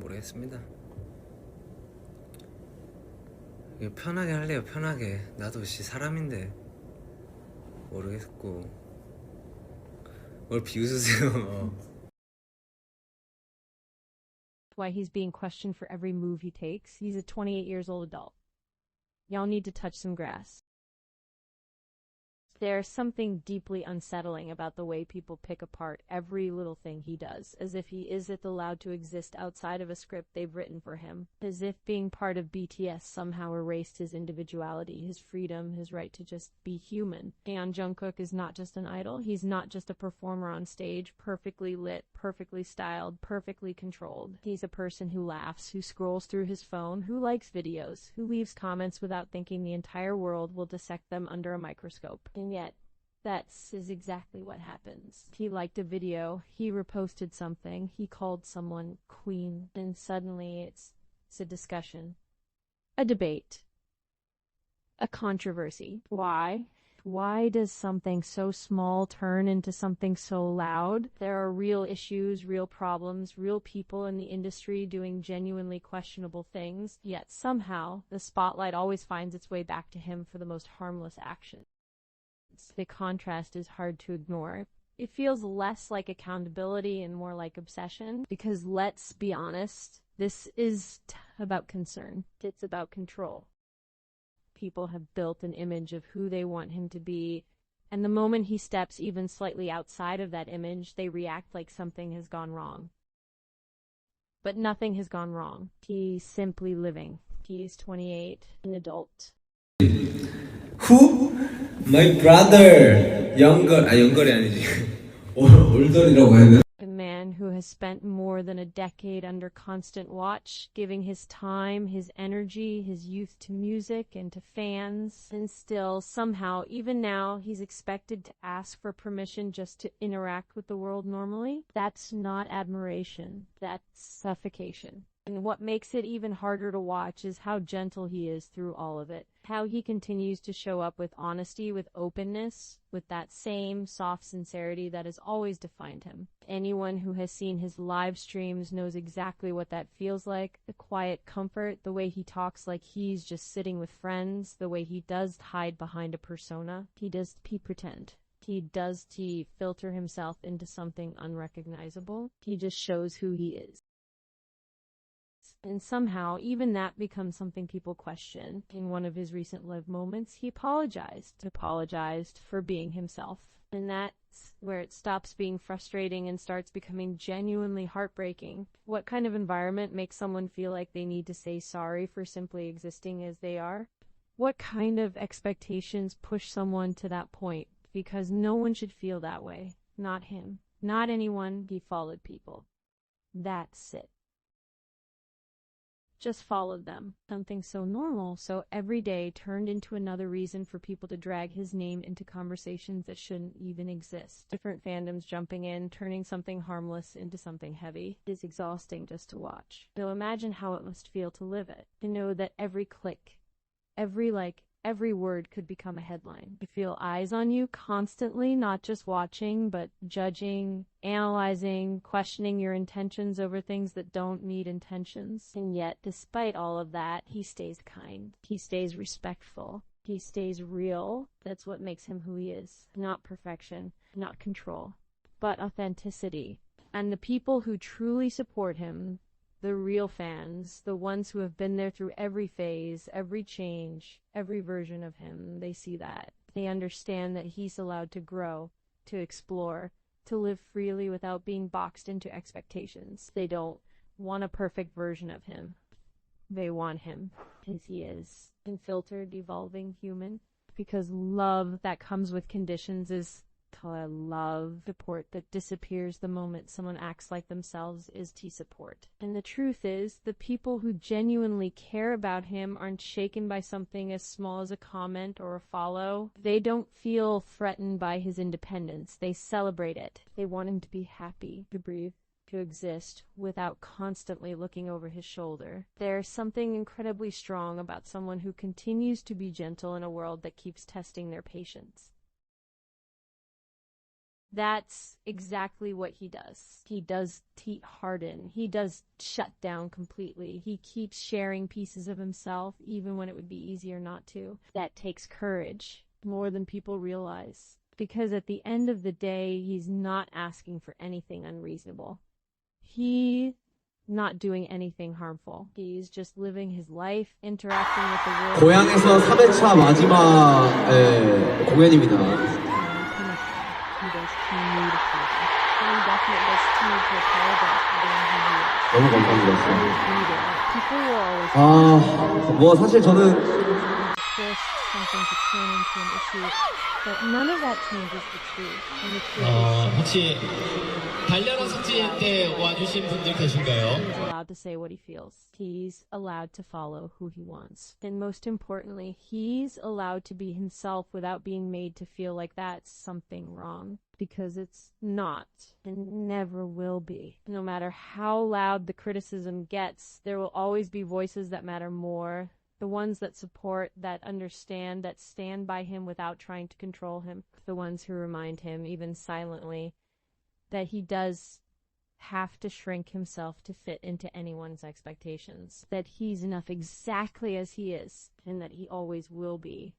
모르겠습니다. 이거 편하게 할래요. 편하게. 나도 사람인데. 모르겠고. 뭘 비웃으세요. Why he's being questioned for every move he takes. He's a 28 years old adult. Y'all need to touch some grass. There's something deeply unsettling about the way people pick apart every little thing he does, as if he isn't allowed to exist outside of a script they've written for him, as if being part of BTS somehow erased his individuality, his freedom, his right to just be human. And Jungkook is not just an idol, he's not just a performer on stage, perfectly lit, perfectly styled, perfectly controlled. He's a person who laughs, who scrolls through his phone, who likes videos, who leaves comments without thinking the entire world will dissect them under a microscope. And yet, that is exactly what happens. He liked a video, he reposted something, he called someone queen, and suddenly it's a discussion, a debate, a controversy. Why? Why does something so small turn into something so loud? There are real issues, real problems, real people in the industry doing genuinely questionable things, yet somehow the spotlight always finds its way back to him for the most harmless action. The contrast is hard to ignore. It feels less like accountability and more like obsession, because let's be honest, this is about concern. It's about control. People have built an image of who they want him to be, and the moment he steps even slightly outside of that image, they react like something has gone wrong. But nothing has gone wrong. He's simply living. He's 28, an adult. Who? My brother. 영걸이 아니지. 올돌이라고 해야 되나? A man who has spent more than a decade under constant watch, giving his time, his energy, his youth to music and to fans, and still, somehow, even now, he's expected to ask for permission just to interact with the world normally. That's not admiration. That's suffocation. And what makes it even harder to watch is how gentle he is through all of it. How he continues to show up with honesty, with openness, with that same soft sincerity that has always defined him. Anyone who has seen his live streams knows exactly what that feels like. The quiet comfort, the way he talks like he's just sitting with friends, the way he does hide behind a persona. He pretend. He filter himself into something unrecognizable. He just shows who he is. And somehow, even that becomes something people question. In one of his recent live moments, he apologized for being himself. And that's where it stops being frustrating and starts becoming genuinely heartbreaking. What kind of environment makes someone feel like they need to say sorry for simply existing as they are? What kind of expectations push someone to that point? Because no one should feel that way. Not him. Not anyone. He followed people. That's it. Just followed them. Something so normal, so everyday, turned into another reason for people to drag his name into conversations that shouldn't even exist. Different fandoms jumping in, turning something harmless into something heavy. It is exhausting just to watch. So imagine how it must feel to live it. To know that every click, every like, every word could become a headline. You feel eyes on you constantly, not just watching, but judging, analyzing, questioning your intentions over things that don't need intentions. And yet, despite all of that, he stays kind. He stays respectful. He stays real. That's what makes him who he is. Not perfection, not control, but authenticity. And the people who truly support him, the real fans, the ones who have been there through every phase, every change, every version of him, they see that. They understand that he's allowed to grow, to explore, to live freely without being boxed into expectations. They don't want a perfect version of him. They want him as he is. Unfiltered, evolving human. Because love that comes with conditions is love. Support that disappears the moment someone acts like themselves is T-support. And the truth is, the people who genuinely care about him aren't shaken by something as small as a comment or a follow. They don't feel threatened by his independence. They celebrate it. They want him to be happy, to breathe, to exist without constantly looking over his shoulder. There's something incredibly strong about someone who continues to be gentle in a world that keeps testing their patience. That's exactly what he does. He does harden. He does shut down completely. He keeps sharing pieces of himself, even when it would be easier not to. That takes courage, more than people realize. Because at the end of the day, he's not asking for anything unreasonable. He's not doing anything harmful. He's just living his life, interacting with the world. 고향에서 3회차 마지막 공연입니다. He does need approval. And definitely does need to apologize for doing who he is. 너무 감사합니다. Always need it. People will always 뭐 사실 저는 force something to turn into an issue, but none of that changes the truth. And the truth is 혹시 달려라 숙제 때 와주신 분들 계신가요? he's allowed to say what he feels. He's allowed to follow who he wants. And most importantly, he's allowed to be himself without being made to feel like that's something wrong. Because it's not, and never will be. No matter how loud the criticism gets, there will always be voices that matter more. The ones that support, that understand, that stand by him without trying to control him. The ones who remind him, even silently, that he does have to shrink himself to fit into anyone's expectations. That he's enough exactly as he is, and that he always will be.